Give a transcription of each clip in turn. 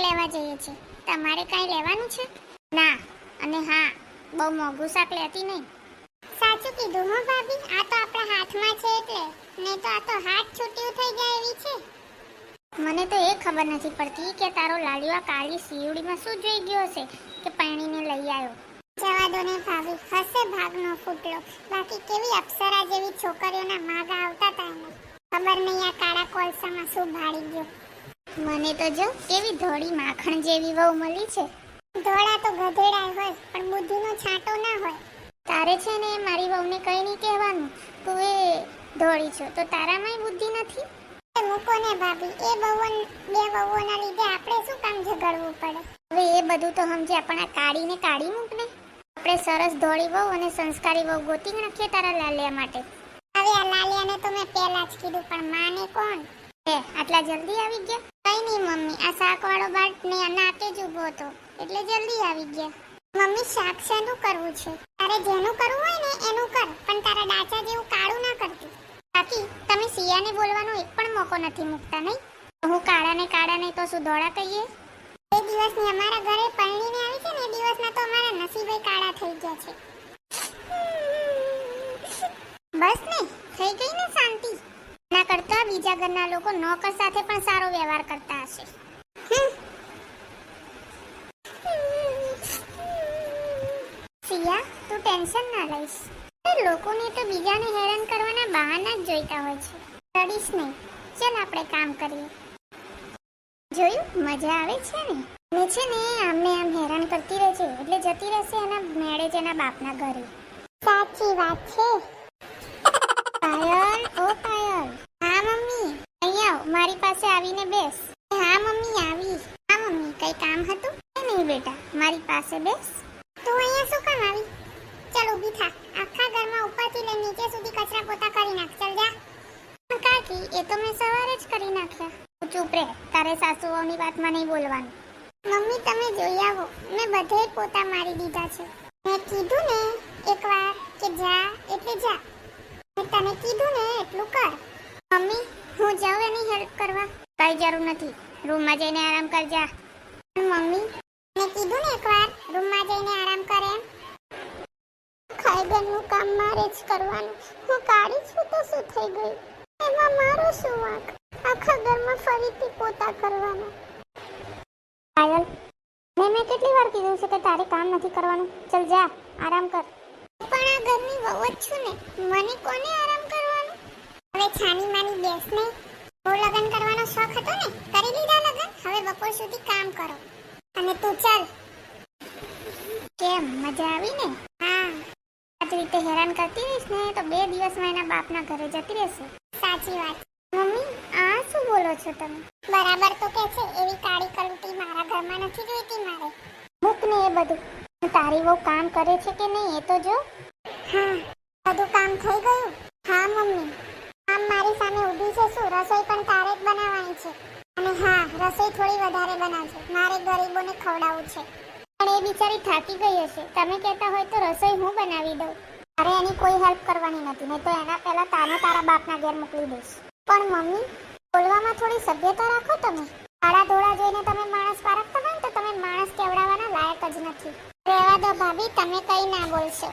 લેવા જઈએ છીએ. તમારે કાંઈ લેવાનું છે? ના, અને હા, બહુ મોંઘું શાક લેતી નહીં. સાચું કીધું હો ભાભી, આ તો આપણા હાથમાં છે એટલે, નહીં તો આ તો હાથ છૂટ્યું થઈ જાય એવી છે. મને તો એ ખબર નથી પડતી કે તારો લાડવા કાળી સીવડીમાં શું જોઈ ગયો હશે કે પાણીને લઈ આવ્યો. જવા દો ને ભાભી, હશે ભાગનો ફૂટલો. બાકી કેવી અપ્સરા જેવી છોકરીઓના માગા આવતા હતા એને. ખબર નહીં આ કાળા કોલસામાં શું ભાળી ગયો. મને તો જો કેવી ધોળી માખણ જેવી વહુ મળી છે. ધોળા તો ગધેડા હોય પણ બુદ્ધિનો છાંટો ના હોય. તારે છે ને મારી વહુને કઈ નહીં કહેવાનું તું એ ધોળી છો તો તારામાંય બુદ્ધિ નથી. મૂકો ને ભાભી, એ બે વહુઓના લીધે આપણે શું કામ ઝઘડવું પડે. હવે એ બધું તો સમજ્યા, પણ આ કાઢીને કાઢી મૂક ને. આપણે સરસ ધોળી વહુ અને સંસ્કારી વહુ ગોતી નાખીએ તારા લાલિયા માટે. હવે આ લાલિયાને તો મેં પહેલા જ કીધું, પણ માને કોણ? આટલા જલ્દી આવી ગયા? કઈ નહીં મમ્મી, આ શાકવાળો બાટ ને નાકે જ ઊભો હતો એટલે જલ્દી આવી ગયા. મમ્મી, શાક શેનું કરવું છે? તારે જેનું કરવું હોય ને એનું કર, પણ તારા ડાચા જેવું કાળું ના કરતી. બાકી તમે સિયાને બોલવાનો એક પણ મોકો નથી મૂકતા નહીં. હું કાળા નહીં તો શું ધોળા કહીએ? એ દિવસની અમારા ઘરે પરણીને આવી છે ને એ દિવસના તો અમારા નસીબે કાળા થઈ ગયા છે. બસ ને, થઈ ગઈ ને શાંતિ. ના કરતા બીજા ઘરના લોકો નોકર સાથે પણ સારો વ્યવહાર કરતા હશે. સિયા, તું ટેન્શન ના લઈશ. લોકોને તો બીજાને હેરાન કરવાના બહાના જ જોઈતા હોય છે. રડીશ નહીં, ચાલ આપણે કામ કરીએ. જોયું, મજા આવે છે ને? ને છે ને આમને આમ હેરાન કરતી રહે છે એટલે જતી રહેશે એના મેળે જ એના બાપના ઘરે. સાચી વાત છે. પાયલ, ઓ પાયલ. હા મમ્મી, અહીંયા આવ, મારી પાસે આવીને બેસ. હા મમ્મી, આવી. હા મમ્મી, કઈ કામ હતું? નહીં બેટા, મારી પાસે બેસ. તું અહીંયા શું કામ આવી? ચાલ ઊભી થા. આખા ઘરમાં ઉપરથી લઈને નીચે સુધી કચરા પોતા કરી નાખ. ચાલ જા. કાકી, એ તો મેં સવારે જ કરી નાખ્યા. તું ચૂપ રહે, તારે સાસુઓની વાતમાં નહીં બોલવાનું. મમ્મી, તમે જોઈ આવો, મેં બધે પોતા મારી દીધા છે. મેં કીધું ને એકવાર કે જા એટલે જા. મેં તને કીધું ને એટલું કર. મમ્મી, હું જાઉં એની હેલ્પ કરવા? કઈ જરૂર નથી, રૂમમાં જઈને આરામ કર જા. મમ્મી, મેં કીધું ને એકવાર રૂમમાં જઈને આરામ કર એમ. ખાઈગરનું કામ મારે જ કરવાનું. હું કાઢી છું તો શું થઈ ગયું? એમાં મારો શું વાંક? આખા ઘરમાં ફરીથી પોતા કરવાના. પાયલ, મેં કેટલી વાર કીધું છે કે તારે કામ નથી કરવાનું. ચલ જા, આરામ કર. પણ આ ઘરની વહુ જ છું ને, મને કોને આરામ કરવાનું? હવે છાની માની બેસ નહીં. બહુ લગન કરવાનો શોખ હતો ને, કરી લીધા લગન. હવે બપોર સુધી કામ કરો. અને તું ચાલ. કેમ, મજા આવી ને? હા, આ રીતે હેરાન કરતી રહીશ ને તો 2 દિવસમાં એના બાપના ઘરે જતી રહેશે. સાચી વાત. મમ્મી, આ શું બોલો છો તમે? બરાબર તો કે છે, એવી કાળી કલટી મારા ઘરમાં નથી જોઈતી મારે. મૂક ને એ બધું. તારી વહુ કામ કરે છે કે નહીં એ તો જો. હા, બધું કામ થઈ ગયું? હા મમ્મી, આમ મારી સામે ઊભી છે શું? રસોઈ પણ તારે જ બનાવવાની છે. અને હા, રસોઈ થોડી વધારે બનાવજો, મારે ગરીબોને ખવડાવવું છે. પણ એ બિચારી થાકી ગઈ હશે. તમે કહેતા હોય તો રસોઈ હું બનાવી દઉં. તારે એની કોઈ હેલ્પ કરવાની નથી, નહીં તો એના પહેલા તારા બાપના ઘેર મોકલી દઈશ. પણ મમ્મી, બોલવામાં થોડી સભ્યતા રાખો તમે. કાળા ધોળા જોઈને તમે માણસ પારખતા હોય તો તમે માણસ કેવડાવવાના લાયક જ નથી. રહેવા દો ભાભી, તમે કઈ ના બોલશો.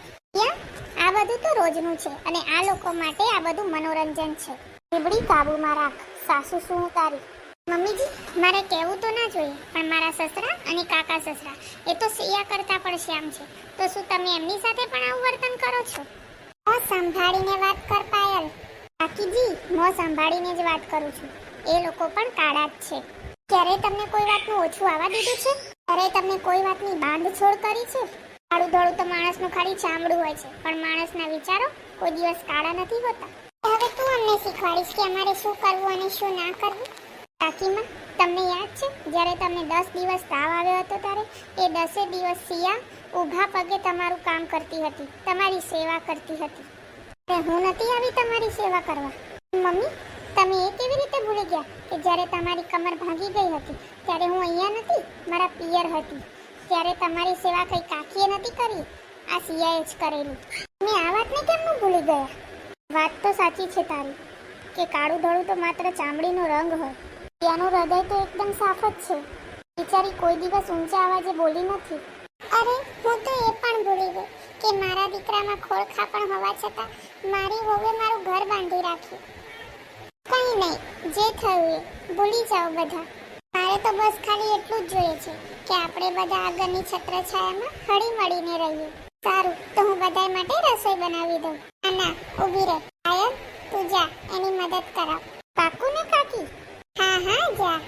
આ બધું તો રોજનું છે અને આ લોકો માટે આ બધું મનોરંજન છે. લીબડી કાબુમાં રાખ. સાસુ શું તારી? મમ્મીજી, મારે કહેવું તો ના જોઈએ, પણ મારા સસરા અને કાકા સસરા એ તો સિયા કરતા પણ શ્યામ છે. તો શું તમે એમની સાથે પણ આવું વર્તન કરો છો? મોં સંભાળીને વાત કર પાયલ. કાકીજી, મોં સંભાળીને જ વાત કરું છું. એ લોકો પણ કાળા જ છે. ક્યારે તમને કોઈ વાતનું ઓછું આવવા દીધું છે? ક્યારે તમને કોઈ વાતની બાંધછોડ કરી છે? કાળું ધોળું તો માણસનું ખાલી ચામડું હોય છે, પણ માણસના વિચારો કોઈ દિવસ કાળા નથી હોતા. હવે તું અમને શીખવાડીશ કે અમારે શું કરવું અને શું ના કરવું. કાકીમાં, તમને યાદ છે જ્યારે તમને 10 દિવસ તાવ આવ્યો હતો ત્યારે એ 10 દિવસ સિયા ઊભા પગે તમારું કામ કરતી હતી, તમારી સેવા કરતી હતી. હું નથી આવી તમારી સેવા કરવા. મમ્મી, તમે એ કેવી રીતે ભૂલી ગયા કે જ્યારે તમારી કમર ભાંગી ગઈ હતી ત્યારે હું અહીંયા નથી, મારા પિયર હતી. ત્યારે તમારી સેવા કઈ કાકીએ નથી કરી, આ સિયાએ જ કરેલી. તમે આ વાતને કેમ ન ભૂલી ગયા? વાત તો સાચી છે તારી કે કાળું ધોળું તો માત્ર ચામડીનો રંગ હોય. એનું હૃદય તો એકદમ સાફ જ છે. બિચારી કોઈ દિવસ ઊંચા અવાજે બોલી નથી. અરે હું તો એ પણ ભૂલી ગઈ કે મારા દીકરામાં ખોળખા પણ હોવા છતાં મારી વહુએ મારું ઘર બાંધી રાખ્યું. કંઈ નહીં, જે થયું એ ભૂલી જાઓ બધા. મારે તો બસ ખાલી એટલું જ જોઈએ છે કે આપણે બધા આગળની છત્રછાયામાં હળી મળીને રહીએ. સારું, તો હું બધા માટે રસોઈ બનાવી દઉં. ના, ઊભી રહે. પાયલ, તું જા, એની મદદ કરાવ. પાક્કું ને કાકી? હા જા.